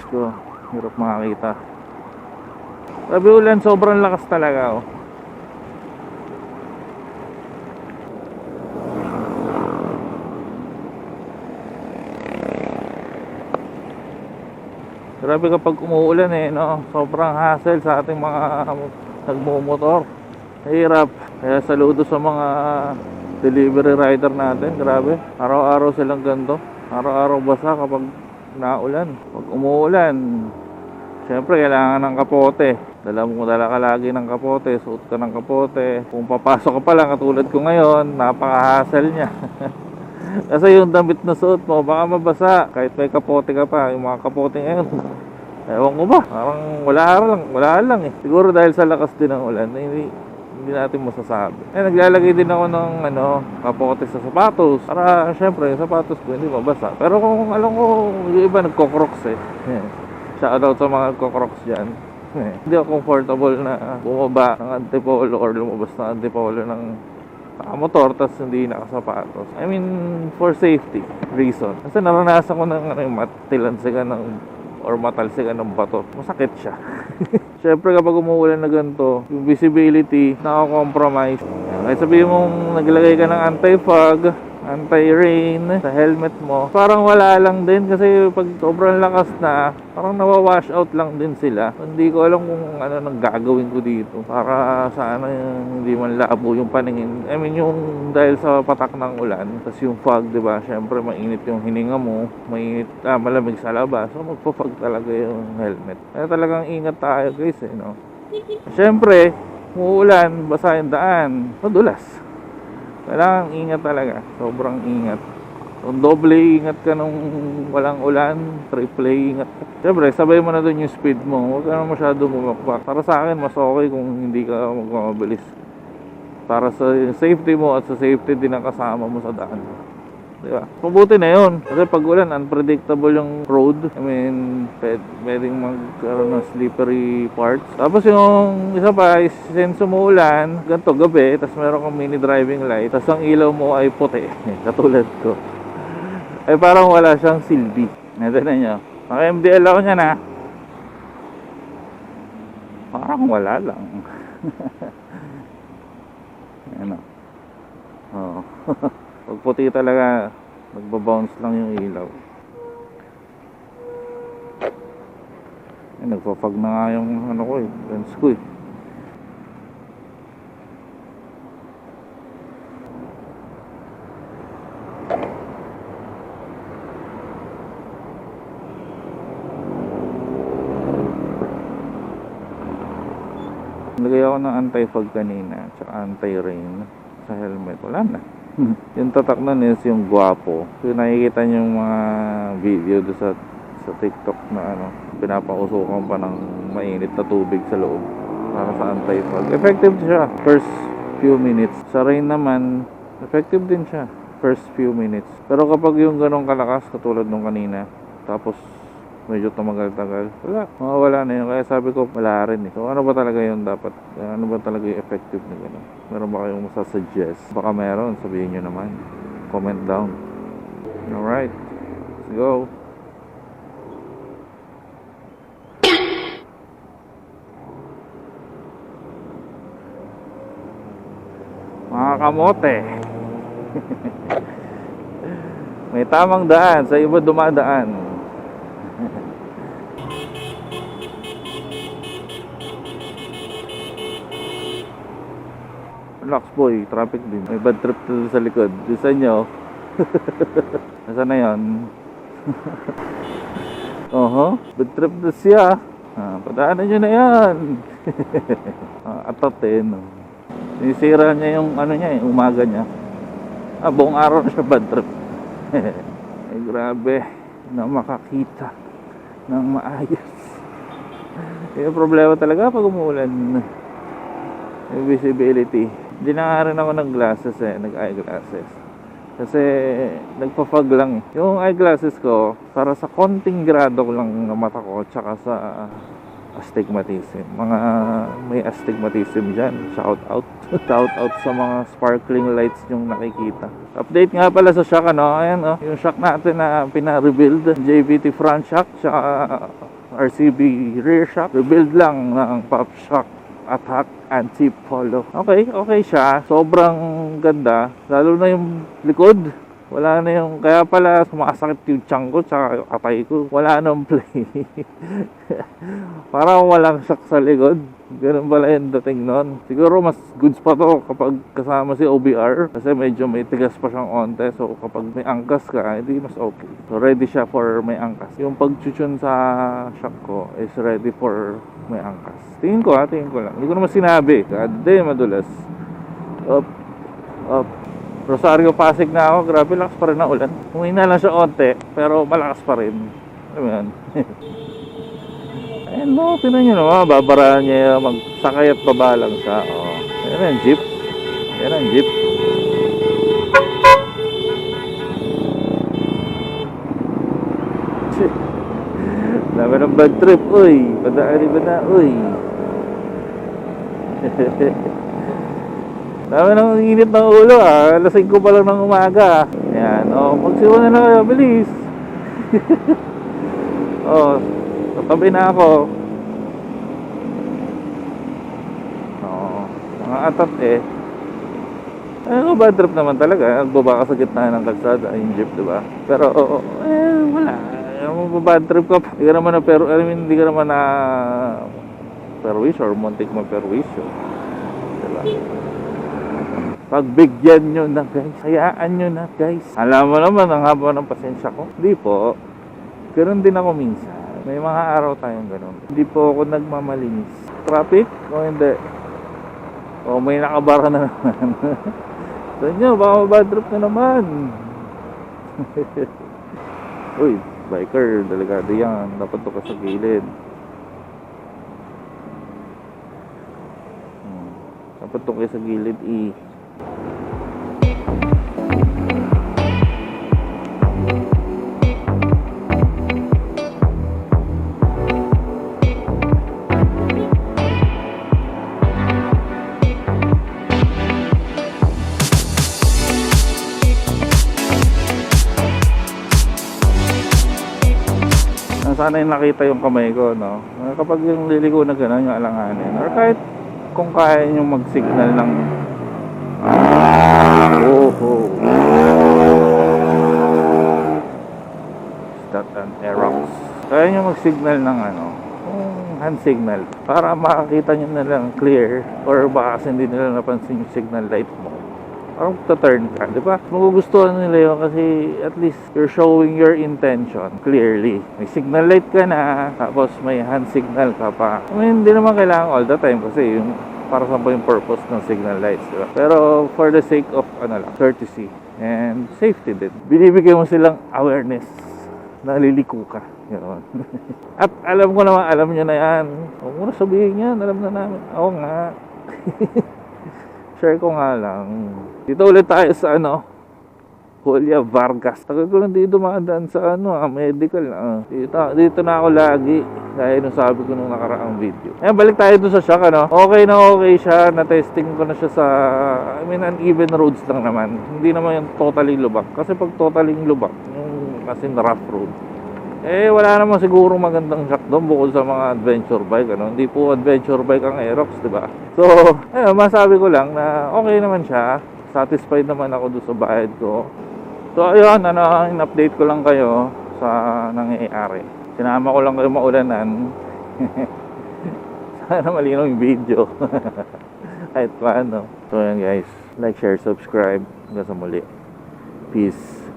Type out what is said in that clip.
ko. Hirap makakita. Grabe ulan, sobrang lakas talaga oh. Grabe kapag umuulan no? Sobrang hassle sa ating mga nagmumotor. Hirap. Kaya saludo sa mga delivery rider natin. Grabe, araw-araw silang ganito. Araw-araw basa kapag naulan. Pag umuulan, syempre kailangan ng kapote. Dala ka lagi ng kapote, suot ka ng kapote. Kung papasok ka pa lang katulad ko ngayon, napaka-hassle niya. Kasi yung damit na suot mo baka mabasa kahit may kapote ka pa. Yung mga kapote ngayon, ewan ko ba, parang wala lang eh. Siguro dahil sa lakas din ng ulan, hindi natin masasabi. Naglalagay din ako ng kapote sa sapatos para syempre yung sapatos ko hindi mabasa. Pero kung alam ko yung iba nagko-crocs shoutout sa mga nagko-crocs dyan. Hindi ako comfortable na bumaba ng antipolo or lumabas ng antipolo ng motor tas hindi nakasapatos. I mean for safety reason. Kasi naranasan ko ng matilansikan or matalsikan ng bato. Masakit siya. Syempre kapag umuulan na ganito, yung visibility nako-compromise. Kahit sabihin mong naglagay ka ng anti-fog, anti-rain sa helmet mo, parang wala lang din kasi pag sobrang lakas na, parang nawawash out lang din sila. Hindi ko alam kung ano nang gagawin ko dito para sana hindi man labo yung paningin. I mean yung dahil sa patak ng ulan, tas yung fog, diba? Syempre mainit yung hininga mo, malamig sa labas, so magpo-fog talaga yung helmet. Kaya talagang ingat tayo guys no? Syempre umuulan, basa yung daan, madulas. Kailangan ingat talaga, sobrang ingat. Kung doble ingat ka nung walang ulan, triple ingat ka. Siyempre, sabay mo na dun yung speed mo. Huwag ka na masyado bumakbak. Para sa akin, mas okay kung hindi ka magmamabilis. Para sa safety mo at sa safety din ng kasama mo sa daan. Diba? Mabuti na yun. Kasi pag ulan, unpredictable yung road. I mean, pwedeng magkaroon ng slippery parts. Tapos yung isa pa, since umuulan, ganito gabi, tapos meron kang mini driving light, tapos ang ilaw mo ay puti. Katulad ko. Ay parang wala siyang silbi. Ito na nyo. Naka-MDL ako niya na. Parang wala lang. Ano. Oo. Pag puti talaga, nagbabounce lang yung ilaw. Nagpa-fog na nga yung lens ko eh. Nagay ako ng anti-fog kanina, tsaka anti-rain sa helmet. Wala na. Yung tatak nun is yung Guapo. So nakikita nyo yung mga video doon sa TikTok na pinapausukan pa ng mainit na tubig sa loob para sa anti-fog. Effective siya first few minutes. Sa rain naman, effective din siya first few minutes. Pero kapag yung ganong kalakas katulad nung kanina, tapos medyo tumagal-tagal, mawawala na yun. Kaya sabi ko, wala rin eh. So ano ba talaga yun dapat? Ano ba talaga yung effective na gano'n? Meron ba kayong masasuggest? Baka meron, sabihin nyo naman. Comment down. Alright, let's go. Mga kamote. May tamang daan, sa iba dumadaan. Relax boy, traffic din. May bad trip sa likod. Bisa nyo. Nasaan na yun? Bad trip na siya. Padaanan nyo na yan. Atat no. Sinisira niya yung niya umaga niya. Buong araw na siya bad trip. Ay grabe na makakita ng maayos. Yung problema talaga pag umuulan, yung visibility. Hindi na nga rin ako nag-glasses nag-eyeglasses. Kasi nagpa-fog lang eh. Yung eyeglasses ko, para sa konting grado ko lang ng mata ko, tsaka sa astigmatism. Mga may astigmatism dyan, shout out. Shout out sa mga sparkling lights yung nakikita. Update nga pala sa shock ayan yung shock natin na pina-rebuild, JVT front shock, tsaka RCB rear shock. Rebuild lang ng pop shock attack anti-polo. Okay siya. Sobrang ganda. Lalo na yung likod. Wala na yung, kaya pala sumakasakit yung tiyan ko tsaka kapay ko. Wala nang play. Parang walang shock sa likod. Ganun pala yung dating nun. Siguro mas goods pa to kapag kasama si OBR. Kasi medyo may tigas pa siyang onte. So kapag may angkas ka, hindi mas okay. So ready siya for may angkas. Yung pag-tune sa shock ko is ready for may angkas. Tingin ko lang. Hindi ko naman sinabi. God damn, madulas. Up. Rosario Pasig na ako. Grabe, lakas pa rin ang ulan. Humina lang siya onte, pero malakas pa rin. Ano yan? Ayan mo, tinan nyo naman. Babaraan niya magsakay at baba lang siya. Oh. Ayan ang jeep. Dami ng bad trip, uy. Padaan ba na, uy. Dami ng init ng ulo, alas 5 pa lang ng umaga. Ayan, magsiwa na kayo, bilis. Tatabi na ako. Mga atat bad trip naman talaga. Nagbaba ka sa gitna ng kalsada, yung jeep, diba? Pero, wala. Bad trip ka pa. Hindi ka naman na perwisyo or muntik mo perwisyo. Diba? Pagbigyan nyo na guys, hayaan nyo na guys. Alam mo naman ang haba ng pasensya ko. Hindi po, ganoon din ako minsan. May mga araw tayong ganoon. Hindi po ako nagmamalinis. Traffic o hindi? O may nakabara na naman. So nyo, baka bad trip na naman. Uy, biker, delikado yan. Dapat to ka sa gilid. Dapat to kayo sa gilid sana yung nakita yung kamay ko, no? Kapag yung liliko na gano'n, yung alanganin. Or kahit kung kaya nyo mag-signal ng Is that an Aerox? Kaya nyo mag-signal ng hand signal para makakita nyo na lang clear, or baka kasi hindi nila napansin yung signal light mo. Parang ta-turn ka, di ba? Magugustuhan nila yun kasi at least you're showing your intention clearly. May signal light ka na, tapos may hand signal ka pa. Hindi naman kailangan all the time kasi yung para saan pa yung purpose ng signal lights, di ba? Pero for the sake of courtesy and safety din, binibigay mo silang awareness na liliko ka. Yun. At alam ko naman, alam nyo na yan. Huwag mo na sabihin yan, alam na namin. Oo nga. Share ko nga lang. Dito ulit tayo sa Julia Vargas. Tagal ko lang dito dumadaan sa medical. Dito na ako lagi. Dahil nung sabi ko nung nakaraang video. Ayan, balik tayo doon sa shock, Okay na okay siya. Na-testing ko na siya sa, uneven roads lang naman. Hindi naman yung totally lubak. Kasi pag totally lubak, yung kasi rough road, wala naman siguro magandang shock doon bukod sa mga adventure bike, Hindi po adventure bike ang Aerox, diba? So, masabi ko lang na okay naman siya. Satisfied naman ako doon sa bayad ko. So, ayun, in-update ko lang kayo sa nangyayari. Sinama ko lang kayo maulanan. Sana malinaw yung video. Kahit paano. So, ayan guys. Like, share, subscribe. Hanggang sa muli. Peace.